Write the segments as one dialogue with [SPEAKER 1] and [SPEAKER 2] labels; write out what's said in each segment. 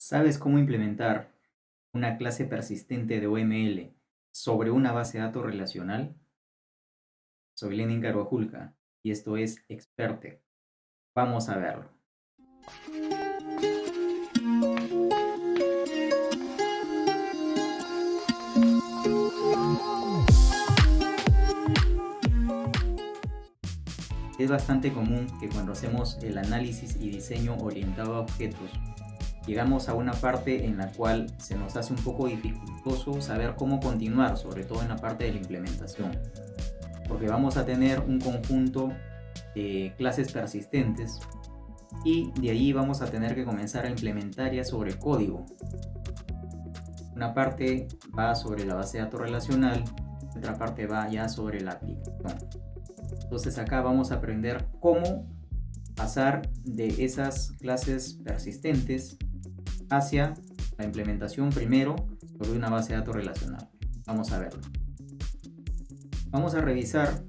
[SPEAKER 1] ¿Sabes cómo implementar una clase persistente de OML sobre una base de datos relacional? Soy Lenin Carvajulca y esto es Experte. Vamos a verlo. Es bastante común que cuando hacemos el análisis y diseño orientado a objetos, llegamos a una parte en la cual se nos hace un poco dificultoso saber cómo continuar, sobre todo en la parte de la implementación, porque vamos a tener un conjunto de clases persistentes y de ahí vamos a tener que comenzar a implementar ya sobre código. Una parte va sobre la base de datos relacional, otra parte va ya sobre la aplicación. Entonces acá vamos a aprender cómo pasar de esas clases persistentes hacia la implementación primero sobre una base de datos relacional. Vamos a verlo. Vamos a revisar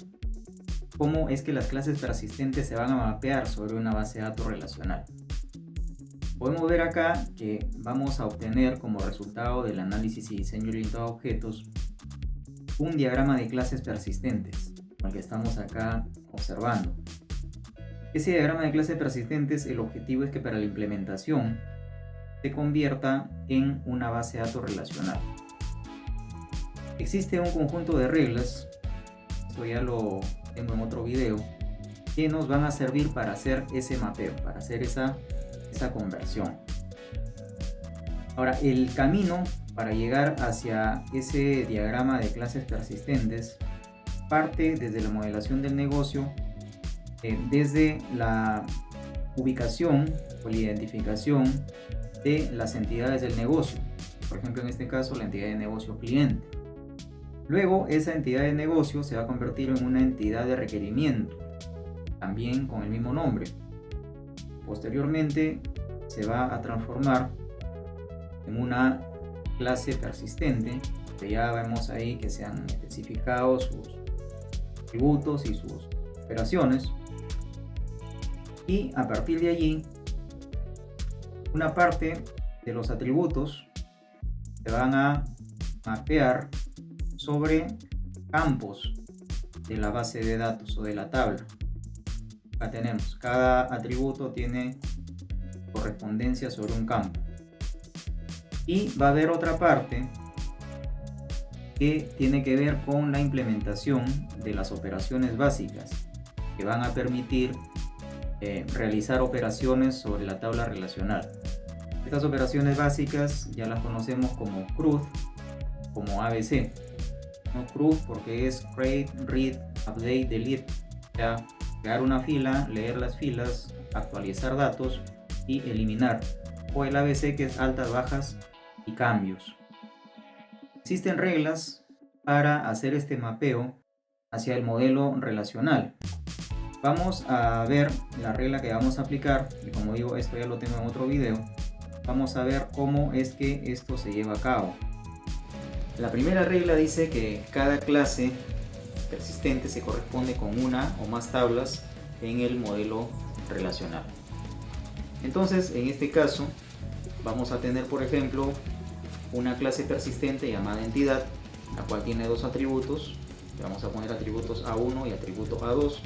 [SPEAKER 1] cómo es que las clases persistentes se van a mapear sobre una base de datos relacional. Podemos ver acá que vamos a obtener como resultado del análisis y diseño orientado a objetos un diagrama de clases persistentes, como el que estamos acá observando. Ese diagrama de clases persistentes, el objetivo es que para la implementación se convierta en una base de datos relacional. Existe un conjunto de reglas, esto ya lo tengo en otro video, que nos van a servir para hacer ese mapeo, para hacer esa conversión. Ahora, el camino para llegar hacia ese diagrama de clases persistentes parte desde la modelación del negocio, desde la ubicación o la identificación de las entidades del negocio, por ejemplo en este caso la entidad de negocio cliente. Luego esa entidad de negocio se va a convertir en una entidad de requerimiento, también con el mismo nombre. Posteriormente se va a transformar en una clase persistente, que ya vemos ahí que se han especificado sus atributos y sus operaciones, y a partir de allí una parte de los atributos se van a mapear sobre campos de la base de datos o de la tabla. Acá tenemos, cada atributo tiene correspondencia sobre un campo. Y va a haber otra parte que tiene que ver con la implementación de las operaciones básicas que van a permitir realizar operaciones sobre la tabla relacional. Estas operaciones básicas ya las conocemos como CRUD, como ABC. No CRUD porque es create, read, update, delete. O sea, crear una fila, leer las filas, actualizar datos y eliminar. O el ABC que es altas, bajas y cambios. Existen reglas para hacer este mapeo hacia el modelo relacional. Vamos a ver la regla que vamos a aplicar, y como digo, esto ya lo tengo en otro video. Vamos a ver cómo es que esto se lleva a cabo. La primera regla dice que cada clase persistente se corresponde con una o más tablas en el modelo relacional. Entonces, en este caso, vamos a tener, por ejemplo, una clase persistente llamada entidad, la cual tiene dos atributos. Le vamos a poner atributos A1 y atributo A2.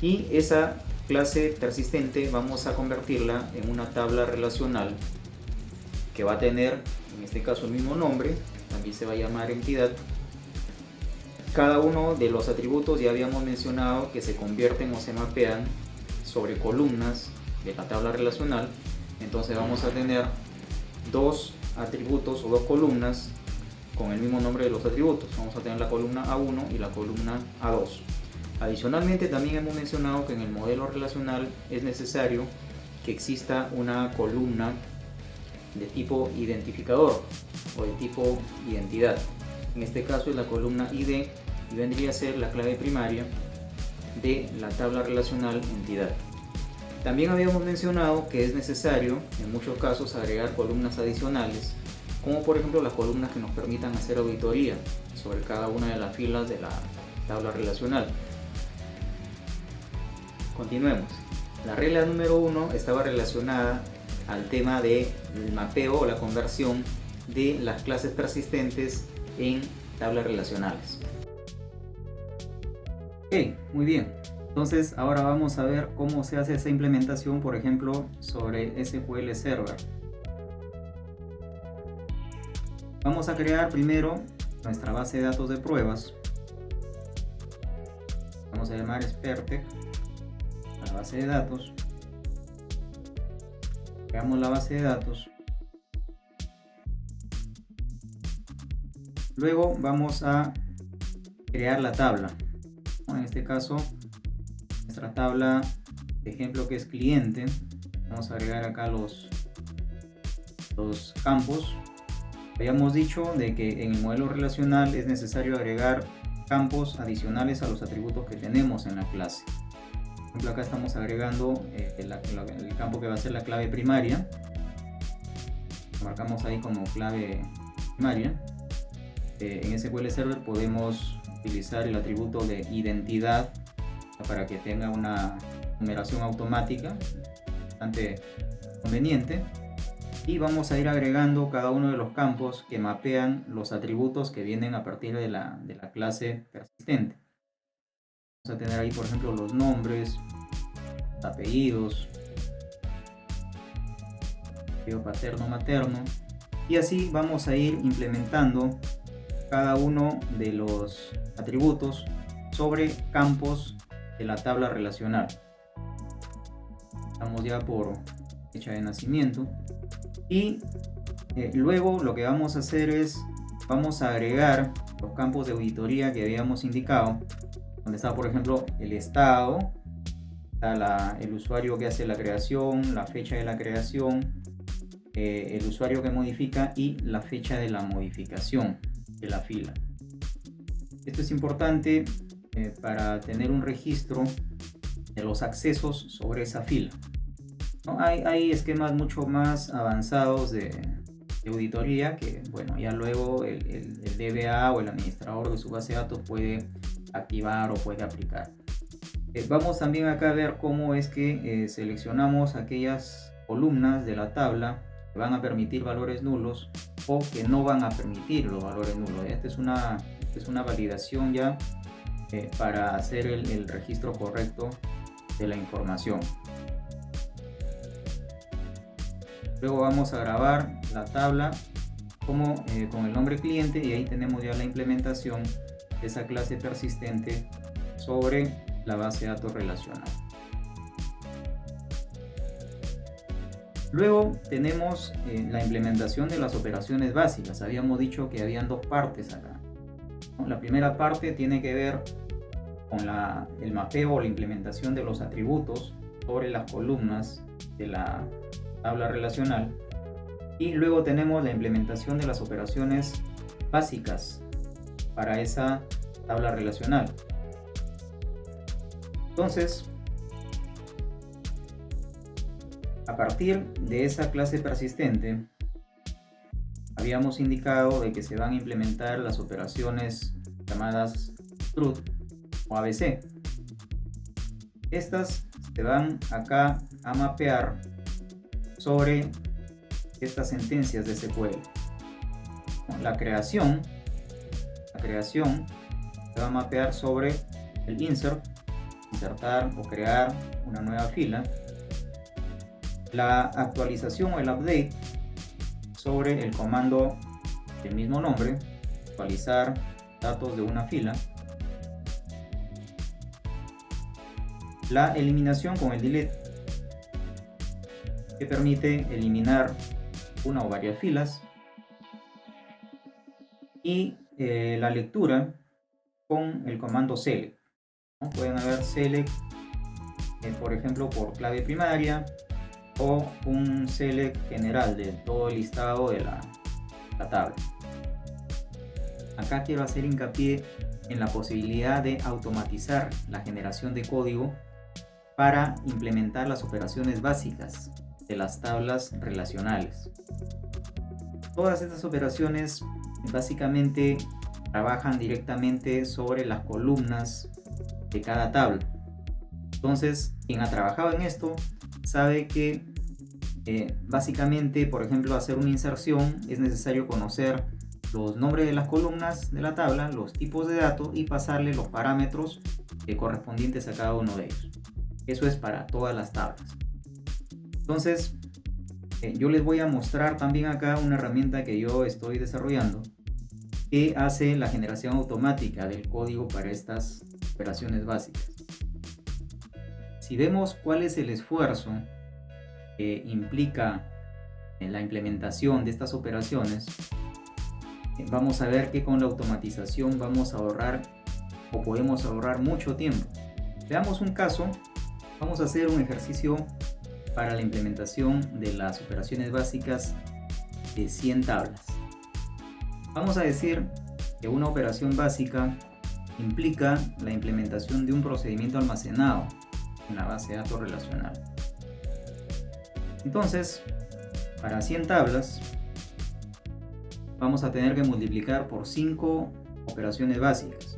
[SPEAKER 1] Y esa clase persistente vamos a convertirla en una tabla relacional que va a tener, en este caso, el mismo nombre. También se va a llamar entidad. Cada uno de los atributos ya habíamos mencionado que se convierten o se mapean sobre columnas de la tabla relacional. Entonces vamos a tener dos atributos o dos columnas con el mismo nombre de los atributos. Vamos a tener la columna A1 y la columna A2. Adicionalmente, también hemos mencionado que en el modelo relacional es necesario que exista una columna de tipo identificador o de tipo identidad. En este caso es la columna ID y vendría a ser la clave primaria de la tabla relacional entidad. También habíamos mencionado que es necesario en muchos casos agregar columnas adicionales, como por ejemplo las columnas que nos permitan hacer auditoría sobre cada una de las filas de la tabla relacional. Continuemos. La regla número 1 estaba relacionada al tema del mapeo o la conversión de las clases persistentes en tablas relacionales. Ok, muy bien. Entonces ahora vamos a ver cómo se hace esa implementación, por ejemplo, sobre SQL Server. Vamos a crear primero nuestra base de datos de pruebas. Vamos a llamar Spertec a la base de datos. Creamos la base de datos. Luego vamos a crear la tabla. En este caso, nuestra tabla de ejemplo que es cliente. Vamos a agregar acá los campos. Habíamos dicho de que en el modelo relacional es necesario agregar campos adicionales a los atributos que tenemos en la clase. Por ejemplo, acá estamos agregando el campo que va a ser la clave primaria. Lo marcamos ahí como clave primaria. En SQL Server podemos utilizar el atributo de identidad para que tenga una numeración automática, bastante conveniente. Y vamos a ir agregando cada uno de los campos que mapean los atributos que vienen a partir de la clase persistente. Vamos a tener ahí, por ejemplo, los nombres, apellidos, apellido paterno, materno, y así vamos a ir implementando cada uno de los atributos sobre campos de la tabla relacional. Estamos ya por fecha de nacimiento. Y luego lo que vamos a hacer es, vamos a agregar los campos de auditoría que habíamos indicado, donde está por ejemplo el estado, está el usuario que hace la creación, la fecha de la creación, el usuario que modifica y la fecha de la modificación de la fila. Esto es importante para tener un registro de los accesos sobre esa fila. ¿No? Hay esquemas mucho más avanzados de auditoría que, bueno, ya luego el DBA o el administrador de su base de datos puede activar o puede aplicar. Vamos también acá a ver cómo es que seleccionamos aquellas columnas de la tabla que van a permitir valores nulos o que no van a permitir los valores nulos. Esta es una validación ya para hacer el registro correcto de la información. Luego vamos a grabar la tabla con el nombre cliente y ahí tenemos ya la implementación de esa clase persistente sobre la base de datos relacional. Luego tenemos la implementación de las operaciones básicas. Habíamos dicho que habían dos partes acá, ¿no? La primera parte tiene que ver con el mapeo o la implementación de los atributos sobre las columnas de la tabla relacional, y luego tenemos la implementación de las operaciones básicas para esa tabla relacional. Entonces, a partir de esa clase persistente habíamos indicado de que se van a implementar las operaciones llamadas truth o ABC. Estas se van acá a mapear sobre estas sentencias de SQL. La creación se va a mapear sobre el insertar o crear una nueva fila. La actualización o el update sobre el comando del mismo nombre, actualizar datos de una fila. La eliminación con el delete, que permite eliminar una o varias filas, y la lectura con el comando select, ¿no? Pueden haber select por ejemplo por clave primaria o un select general de todo el listado de la tabla. Acá quiero hacer hincapié en la posibilidad de automatizar la generación de código para implementar las operaciones básicas de las tablas relacionales. Todas estas operaciones básicamente trabajan directamente sobre las columnas de cada tabla. Entonces, quien ha trabajado en esto sabe que Básicamente, por ejemplo, hacer una inserción es necesario conocer los nombres de las columnas de la tabla, los tipos de datos y pasarle los parámetros correspondientes a cada uno de ellos. Eso es para todas las tablas. Entonces, yo les voy a mostrar también acá una herramienta que yo estoy desarrollando que hace la generación automática del código para estas operaciones básicas. Si vemos cuál es el esfuerzo que implica en la implementación de estas operaciones, vamos a ver que con la automatización vamos a ahorrar o podemos ahorrar mucho tiempo. Veamos un caso. Vamos a hacer un ejercicio para la implementación de las operaciones básicas de 100 tablas. Vamos a decir que una operación básica implica la implementación de un procedimiento almacenado en la base de datos relacional. Entonces, para 100 tablas, vamos a tener que multiplicar por 5 operaciones básicas: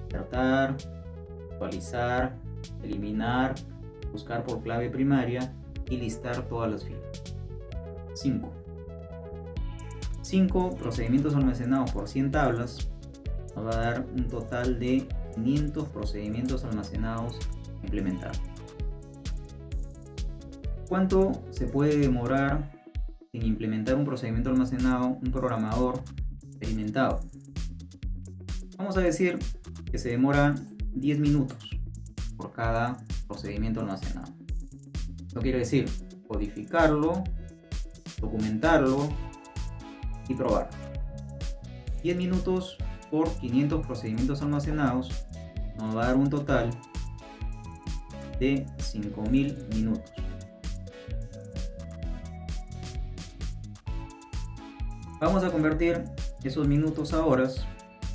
[SPEAKER 1] insertar, actualizar, eliminar, buscar por clave primaria y listar todas las filas. 5 procedimientos almacenados por 100 tablas nos va a dar un total de 500 procedimientos almacenados a implementar. ¿Cuánto se puede demorar en implementar un procedimiento almacenado un programador experimentado? Vamos a decir que se demora 10 minutos por cada procedimiento almacenado. Esto quiere decir codificarlo, documentarlo y probar. 10 minutos por 500 procedimientos almacenados nos va a dar un total de 5000 minutos. Vamos a convertir esos minutos a horas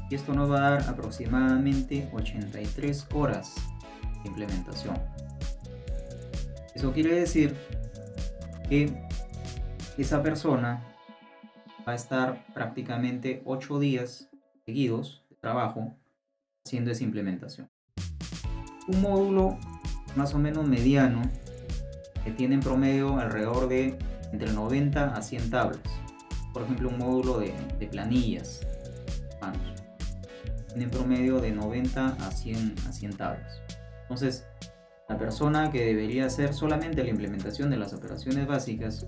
[SPEAKER 1] y esto nos va a dar aproximadamente 83 horas de implementación. Eso quiere decir que esa persona va a estar prácticamente 8 días seguidos de trabajo haciendo esa implementación. Un módulo más o menos mediano que tiene en promedio alrededor de entre 90 a 100 tablas. Por ejemplo, un módulo de planillas tiene en promedio de 90 a 100 tablas. Entonces, la persona que debería hacer solamente la implementación de las operaciones básicas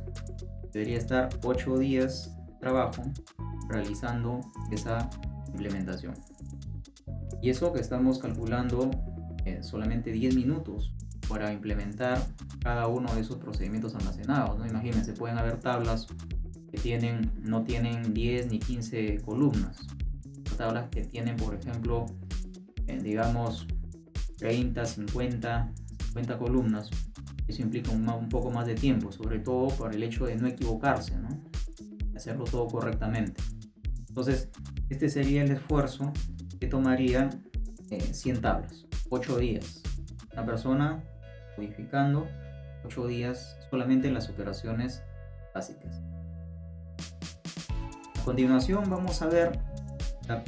[SPEAKER 1] debería estar 8 días de trabajo realizando esa implementación. Y eso que estamos calculando solamente 10 minutos para implementar cada uno de esos procedimientos almacenados, ¿no? Imagínense, pueden haber tablas que no tienen 10 ni 15 columnas. Tablas que tienen, por ejemplo, digamos 30, 50 columnas. Eso implica un poco más de tiempo, sobre todo por el hecho de no equivocarse, ¿no? Hacerlo todo correctamente. Entonces, este sería el esfuerzo que tomaría 100 tablas, 8 días. Una persona codificando 8 días solamente en las operaciones básicas. A continuación vamos a ver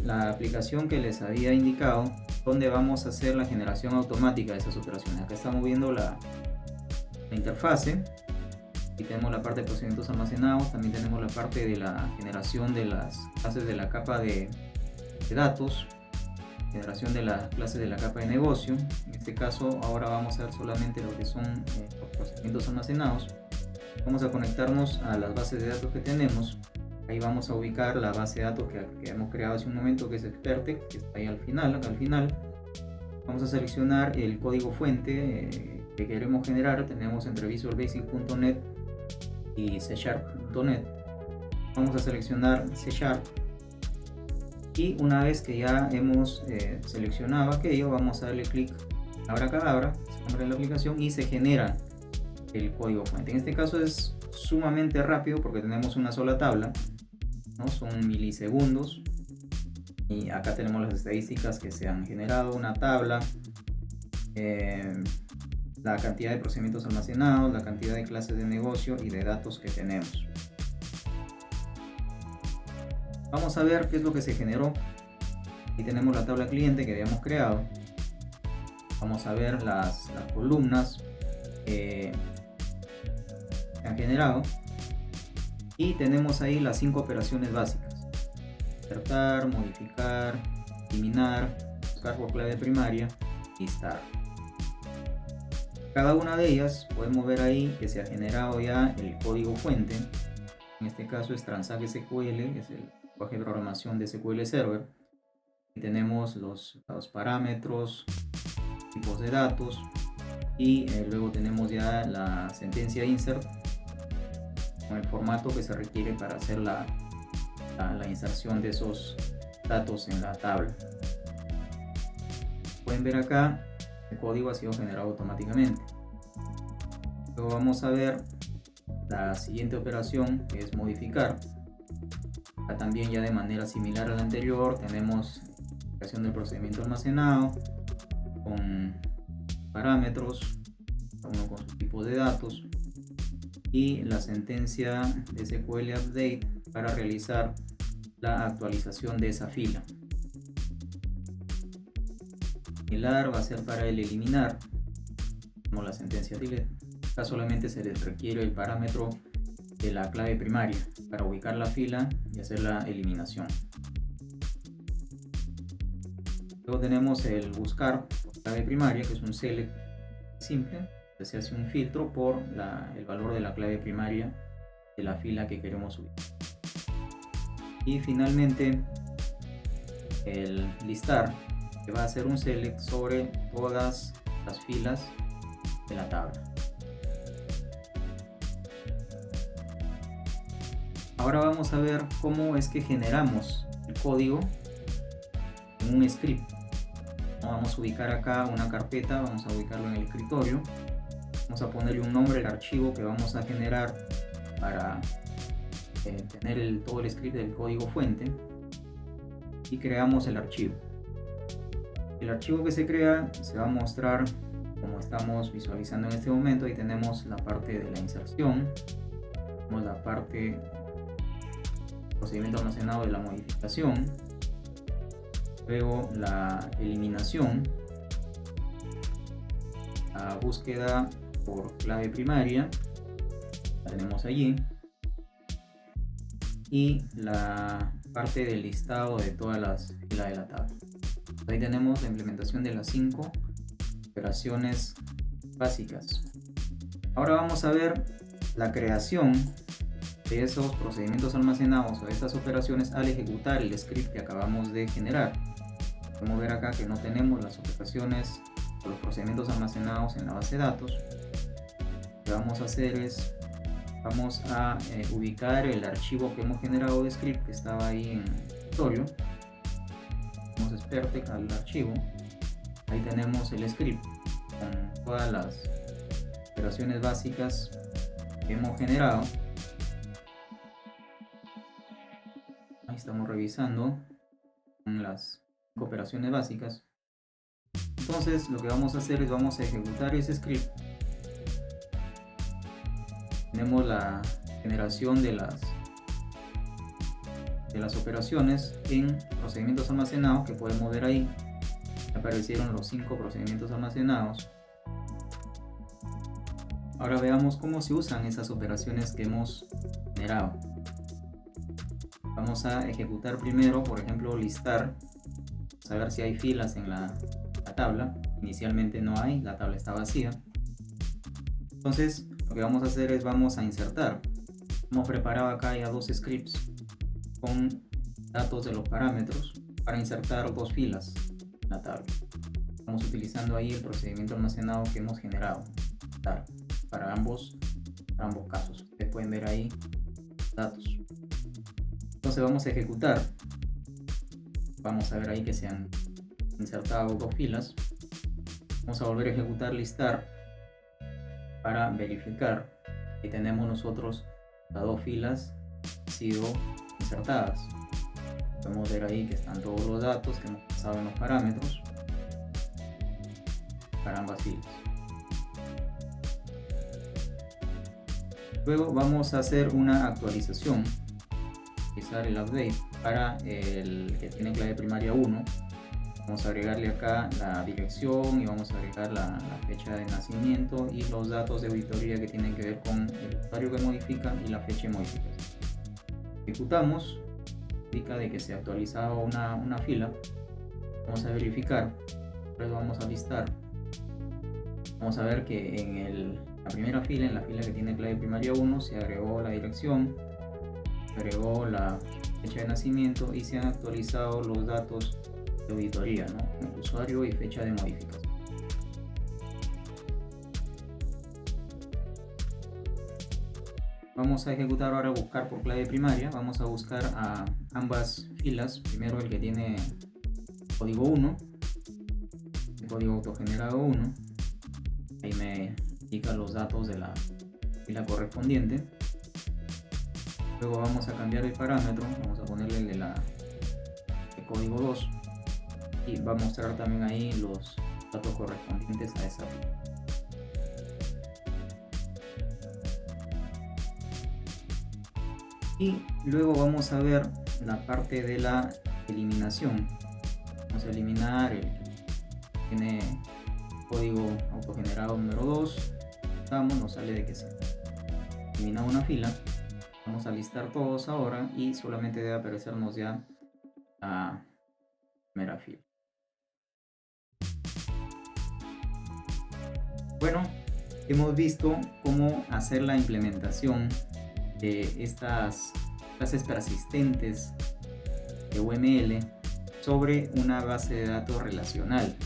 [SPEAKER 1] la aplicación que les había indicado, donde vamos a hacer la generación automática de esas operaciones. Acá estamos viendo la interfase y tenemos la parte de procedimientos almacenados. También tenemos la parte de la generación de las clases de la capa de datos, generación de las clases de la capa de negocio. En este caso ahora vamos a ver solamente lo que son los procedimientos almacenados. Vamos a conectarnos a las bases de datos que tenemos. Ahí vamos a ubicar la base de datos que hemos creado hace un momento, que es Expertec, que está ahí al final, acá al final. Vamos a seleccionar el código fuente que queremos generar. Tenemos entre visualbasic.net y C#.net. Vamos a seleccionar C#. Y una vez que ya hemos seleccionado aquello, vamos a darle clic abracadabra, se abre la aplicación y se genera el código fuente. En este caso es sumamente rápido porque tenemos una sola tabla, ¿no? Son milisegundos y acá tenemos las estadísticas que se han generado, una tabla, la cantidad de procedimientos almacenados, la cantidad de clases de negocio y de datos que tenemos. Vamos a ver qué es lo que se generó. Aquí tenemos la tabla cliente que habíamos creado. Vamos a ver las columnas. se han generado. Y tenemos ahí las 5 operaciones básicas: insertar, modificar, eliminar, buscar por clave primaria, listar. Cada una de ellas podemos ver ahí que se ha generado ya el código fuente. En este caso es Transact SQL, es el lenguaje de programación de SQL Server. Y tenemos los parámetros, tipos de datos, y luego tenemos ya la sentencia insert con el formato que se requiere para hacer la inserción de esos datos en la tabla. Pueden ver acá, el código ha sido generado automáticamente. Luego vamos a ver la siguiente operación, que es modificar. Acá también, ya de manera similar a la anterior, tenemos la creación del procedimiento almacenado con parámetros, cada uno con sus tipos de datos, y la sentencia de SQL update para realizar la actualización de esa fila. Similar va a ser para el eliminar, como la sentencia delete. Acá solamente se les requiere el parámetro de la clave primaria para ubicar la fila y hacer la eliminación. Luego tenemos el buscar por clave primaria, que es un select simple. Se hace un filtro por el valor de la clave primaria de la fila que queremos subir. Y finalmente el listar, que va a hacer un select sobre todas las filas de la tabla. Ahora vamos a ver cómo es que generamos el código en un script. Vamos a ubicar acá una carpeta, vamos a ubicarlo en el escritorio. Vamos a ponerle un nombre al archivo que vamos a generar para tener todo el script del código fuente, y creamos el archivo. El archivo que se crea se va a mostrar como estamos visualizando en este momento. Ahí tenemos la parte de la inserción, tenemos la parte procedimiento almacenado de la modificación, luego la eliminación, la búsqueda por clave primaria, la tenemos allí, y la parte del listado de todas las filas de la tabla. Ahí tenemos la implementación de las 5 operaciones básicas. Ahora vamos a ver la creación de esos procedimientos almacenados o de estas operaciones al ejecutar el script que acabamos de generar. Podemos ver acá que no tenemos las operaciones o los procedimientos almacenados en la base de datos. Lo que vamos a hacer es, vamos a ubicar el archivo que hemos generado de script, que estaba ahí en el escritorio. Vamos a Espertec al archivo. Ahí tenemos el script con todas las operaciones básicas que hemos generado. Ahí estamos revisando con las 5 operaciones básicas. Entonces lo que vamos a hacer es, vamos a ejecutar ese script. Tenemos la generación de las operaciones en procedimientos almacenados, que podemos ver ahí. Aparecieron los 5 procedimientos almacenados. Ahora veamos cómo se usan esas operaciones que hemos generado. Vamos a ejecutar primero, por ejemplo, listar, saber si hay filas en la tabla. Inicialmente no hay, la tabla está vacía. Entonces lo que vamos a hacer es, vamos a insertar. Hemos preparado acá ya 2 scripts con datos de los parámetros para insertar 2 filas en la tabla. Estamos utilizando ahí el procedimiento almacenado que hemos generado para ambos casos. Ustedes pueden ver ahí datos. Entonces vamos a ejecutar. Vamos a ver ahí que se han insertado 2 filas. Vamos a volver a ejecutar listar para verificar que tenemos nosotros las 2 filas han sido insertadas. Podemos ver ahí que están todos los datos que hemos pasado en los parámetros para ambas filas. Luego vamos a hacer una actualización, utilizar el update para el que tiene clave primaria 1. Vamos a agregarle acá la dirección y vamos a agregar la fecha de nacimiento y los datos de auditoría que tienen que ver con el usuario que modifica y la fecha de modificación. Ejecutamos, indica de que se ha actualizado una fila. Vamos a verificar, luego vamos a listar. Vamos a ver que en la primera fila, en la fila que tiene clave primaria 1, se agregó la dirección, se agregó la fecha de nacimiento y se han actualizado los datos de auditoría, ¿no? El usuario y fecha de modificación. Vamos a ejecutar ahora buscar por clave primaria. Vamos a buscar a ambas filas. Primero el que tiene código 1, el código autogenerado 1. Ahí me indica los datos de la fila correspondiente. Luego vamos a cambiar el parámetro. Vamos a ponerle el código 2. Y va a mostrar también ahí los datos correspondientes a esa fila. Y luego vamos a ver la parte de la eliminación. Vamos a eliminar el que tiene código autogenerado número 2. Nos sale de que se ha eliminado una fila. Vamos a listar todos ahora y solamente debe aparecernos ya la primera fila. Bueno, hemos visto cómo hacer la implementación de estas clases persistentes de UML sobre una base de datos relacional.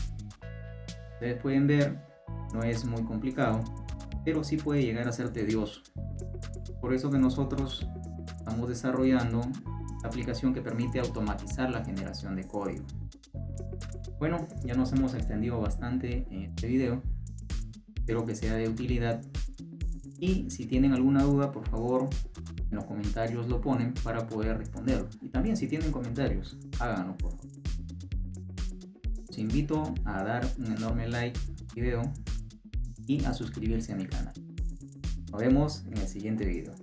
[SPEAKER 1] Ustedes pueden ver, no es muy complicado, pero sí puede llegar a ser tedioso. Por eso que nosotros estamos desarrollando esta aplicación que permite automatizar la generación de código. Bueno, ya nos hemos extendido bastante en este video. Espero que sea de utilidad. Y si tienen alguna duda, por favor, en los comentarios lo ponen para poder responder. Y también si tienen comentarios, háganlo por favor. Los invito a dar un enorme like al video y a suscribirse a mi canal. Nos vemos en el siguiente video.